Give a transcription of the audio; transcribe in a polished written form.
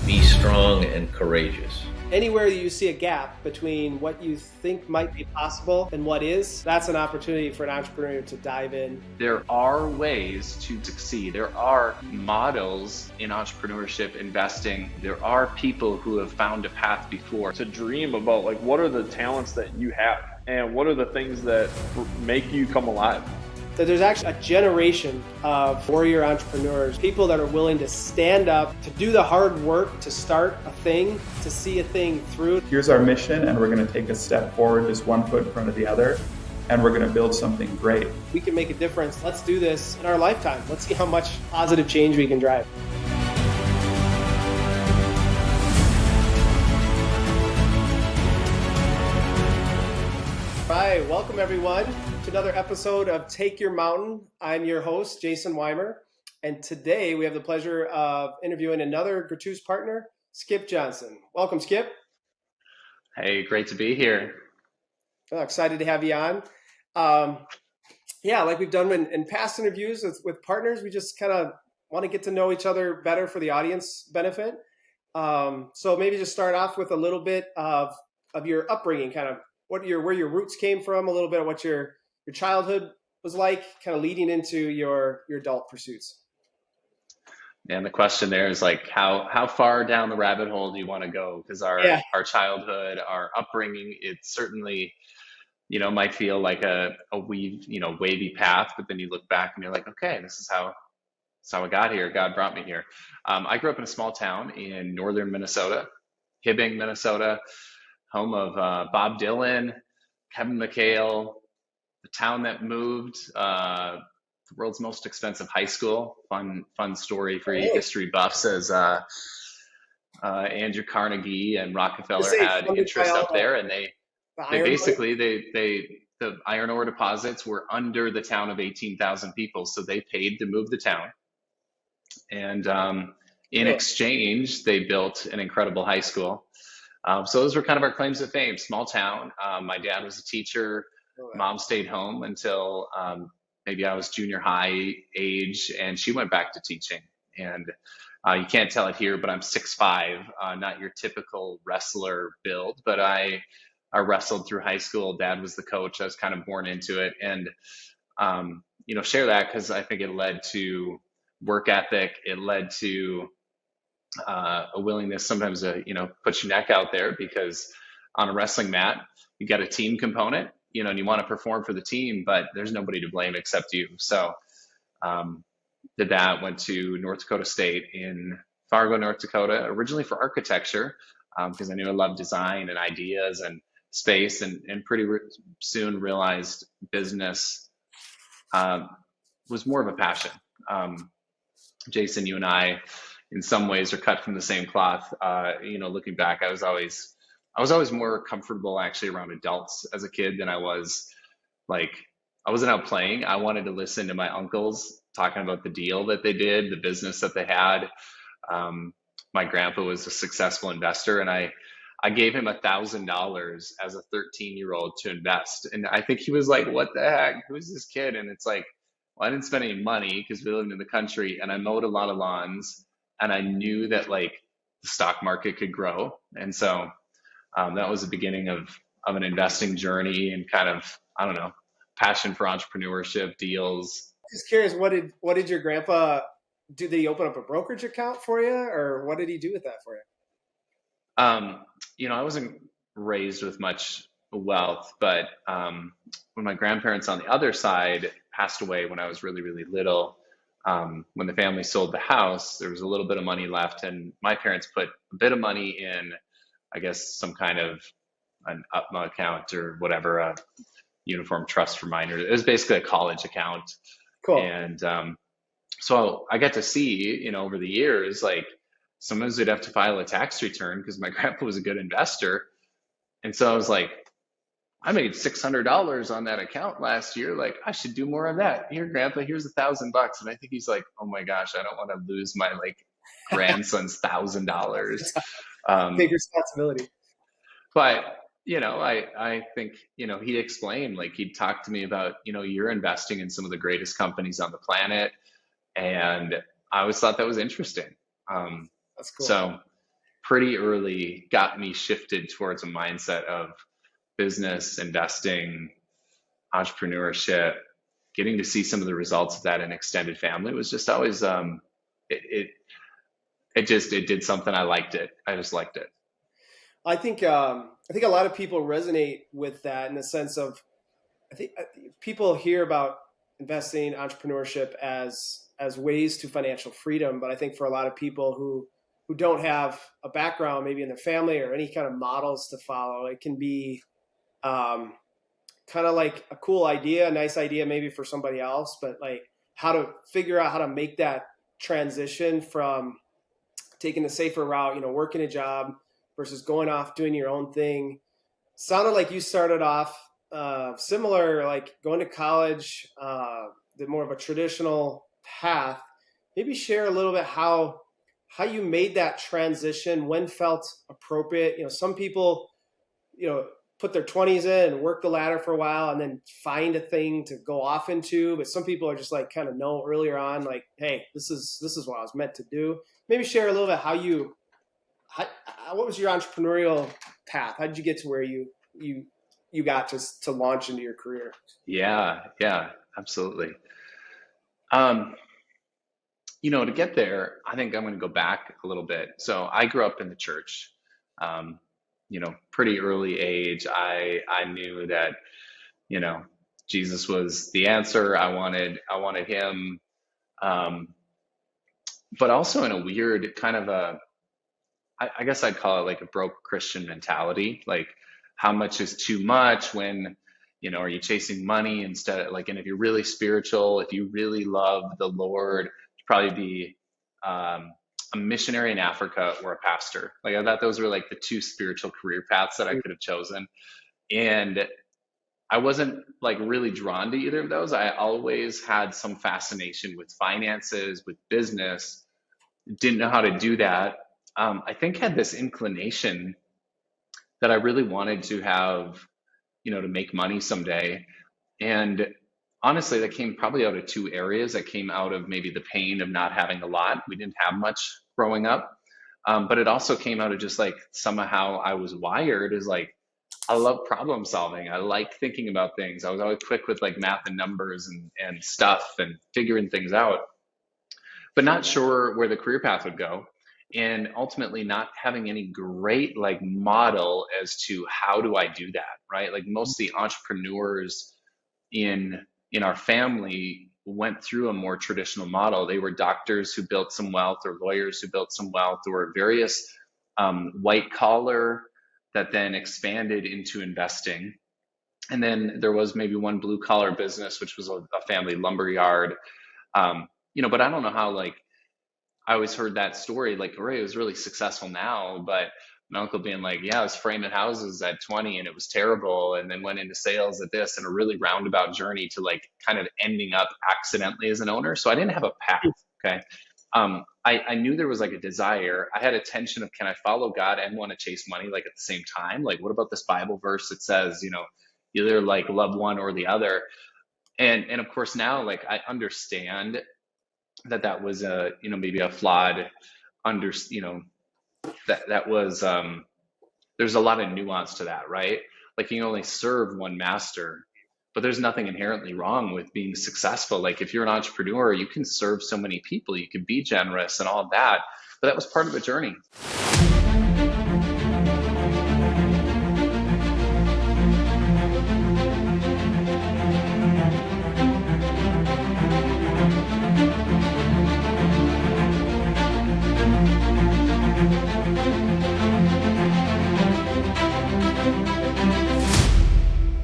Be strong and courageous. Anywhere you see a gap between what you think might be possible and what is, that's an opportunity for an entrepreneur to dive in. There are ways to succeed. There are models in entrepreneurship, investing. There are people who have found a path before. To dream about like what are the talents that you have and what are the things that make you come alive. That there's actually a generation of warrior entrepreneurs, people that are willing to stand up, to do the hard work, to start a thing, to see a thing through. Here's our mission, and we're going to take a step forward, just one foot in front of the other, and we're going to build something great. We can make a difference. Let's do this in our lifetime. Let's see how much positive change we can drive. All right, welcome everyone to another episode of Take Your Mountain. I'm your host, Jason Weimer, and today we have the pleasure of interviewing another Gratūs partner, Skip Johnson. Welcome, Skip. Hey, great to be here. Excited to have you on. Like we've done in past interviews with partners, we just kind of want to get to know each other better for the audience benefit. So maybe just start off with a little bit of your upbringing, kind of where your roots came from, a little bit of what your childhood was like, kind of leading into your adult pursuits. And the question there is like, how far down the rabbit hole do you want to go? Because our childhood, our upbringing, it certainly, might feel like a wavy path, but then you look back and you're like, okay, this is how I got here. God brought me here. I grew up in a small town in northern Minnesota, Hibbing, Minnesota, home of Bob Dylan, Kevin McHale, the town that moved, the world's most expensive high school. Fun story for you history buffs, as Andrew Carnegie and Rockefeller had interest up there, and the iron ore deposits were under the town of 18,000 people, so they paid to move the town, and in exchange they built an incredible high school. So those were kind of our claims to fame. Small town. My dad was a teacher. Mom stayed home until maybe I was junior high age, and she went back to teaching. And you can't tell it here, but I'm 6'5", not your typical wrestler build, but I wrestled through high school. Dad was the coach. I was kind of born into it, and share that because I think it led to work ethic. It led to a willingness sometimes to put your neck out there, because on a wrestling mat you got a team component, and you want to perform for the team, but there's nobody to blame except you. So did that, went to North Dakota State in Fargo, North Dakota, originally for architecture, because I knew I loved design and ideas and space, and pretty soon realized business was more of a passion. Jason, you and I in some ways are cut from the same cloth. Looking back, I was always more comfortable actually around adults as a kid than I was, I wasn't out playing. I wanted to listen to my uncles talking about the deal that they did, the business that they had. My grandpa was a successful investor, and I gave him $1,000 as a 13-year-old to invest. And I think he was like, what the heck? Who's this kid? And it's like, well, I didn't spend any money because we lived in the country, and I mowed a lot of lawns. And I knew that the stock market could grow. And so that was the beginning of an investing journey, and kind of, passion for entrepreneurship, deals. Just curious, what did your grandpa do? Did he open up a brokerage account for you, or what did he do with that for you? I wasn't raised with much wealth, but when my grandparents on the other side passed away when I was really, really little, when the family sold the house, there was a little bit of money left, and my parents put a bit of money in, I guess, some kind of an UPMA account or whatever, a uniform trust for minors. It was basically a college account. Cool. And so I got to see, over the years, sometimes we'd have to file a tax return because my grandpa was a good investor. And so I was like, I made $600 on that account last year. I should do more of that. Here, Grandpa, here's $1,000. And I think he's like, oh my gosh, I don't want to lose my grandson's $1,000. Big responsibility. But, I think, he explained, he'd talk to me about, you're investing in some of the greatest companies on the planet. And I always thought that was interesting. That's cool. So pretty early got me shifted towards a mindset of business, investing, entrepreneurship. Getting to see some of the results of that in extended family was just always it it did something. I liked it. I just liked it. I think a lot of people resonate with that in the sense of I think people hear about investing, entrepreneurship as ways to financial freedom, but I think for a lot of people who don't have a background maybe in their family or any kind of models to follow, it can be kind of like a cool idea, a nice idea maybe for somebody else, but like how to figure out how to make that transition from taking the safer route, working a job versus going off doing your own thing. Sounded like you started off similar, like going to college, the more of a traditional path. Maybe share a little bit how you made that transition, when felt appropriate. Some people, put their 20s in and work the ladder for a while and then find a thing to go off into. But some people are just like kind of know earlier on, like, hey, this is what I was meant to do. Maybe share a little bit what was your entrepreneurial path? How did you get to where you got to launch into your career? Yeah, absolutely. To get there, I think I'm going to go back a little bit. So I grew up in the church. Pretty early age, I knew that, Jesus was the answer. I wanted him. But also in a weird kind of I guess I'd call it like a broke Christian mentality. Like, how much is too much when, are you chasing money instead of like, and if you're really spiritual, if you really love the Lord, you'd probably be a missionary in Africa or a pastor. Like, I thought those were like the two spiritual career paths that I could have chosen. And I wasn't like really drawn to either of those. I always had some fascination with finances, with business, didn't know how to do that. I think had this inclination that I really wanted to have, to make money someday. And honestly, that came probably out of two areas. That came out of maybe the pain of not having a lot. We didn't have much growing up. But it also came out of just like somehow I was wired as like, I love problem solving. I like thinking about things. I was always quick with like math and numbers and stuff and figuring things out, but not sure where the career path would go. And ultimately not having any great like model as to how do I do that, right? Like most of the entrepreneurs in our family went through a more traditional model. They were doctors who built some wealth or lawyers who built some wealth, or various white collar that then expanded into investing. And then there was maybe one blue collar business, which was a family lumber yard. But I don't know how, like, I always heard that story, like, Ray was really successful now, but my uncle being like, yeah, I was framing houses at 20 and it was terrible. And then went into sales at this, and a really roundabout journey to like kind of ending up accidentally as an owner. So I didn't have a path. Okay. I knew there was like a desire. I had a tension of, can I follow God and want to chase money like at the same time? Like, what about this Bible verse that says, you either like love one or the other? And of course now, like, I understand that was maybe a flawed that was there's a lot of nuance to that, right? Like, you can only serve one master, but there's nothing inherently wrong with being successful. Like, if you're an entrepreneur, you can serve so many people, you can be generous and all of that, but that was part of the journey.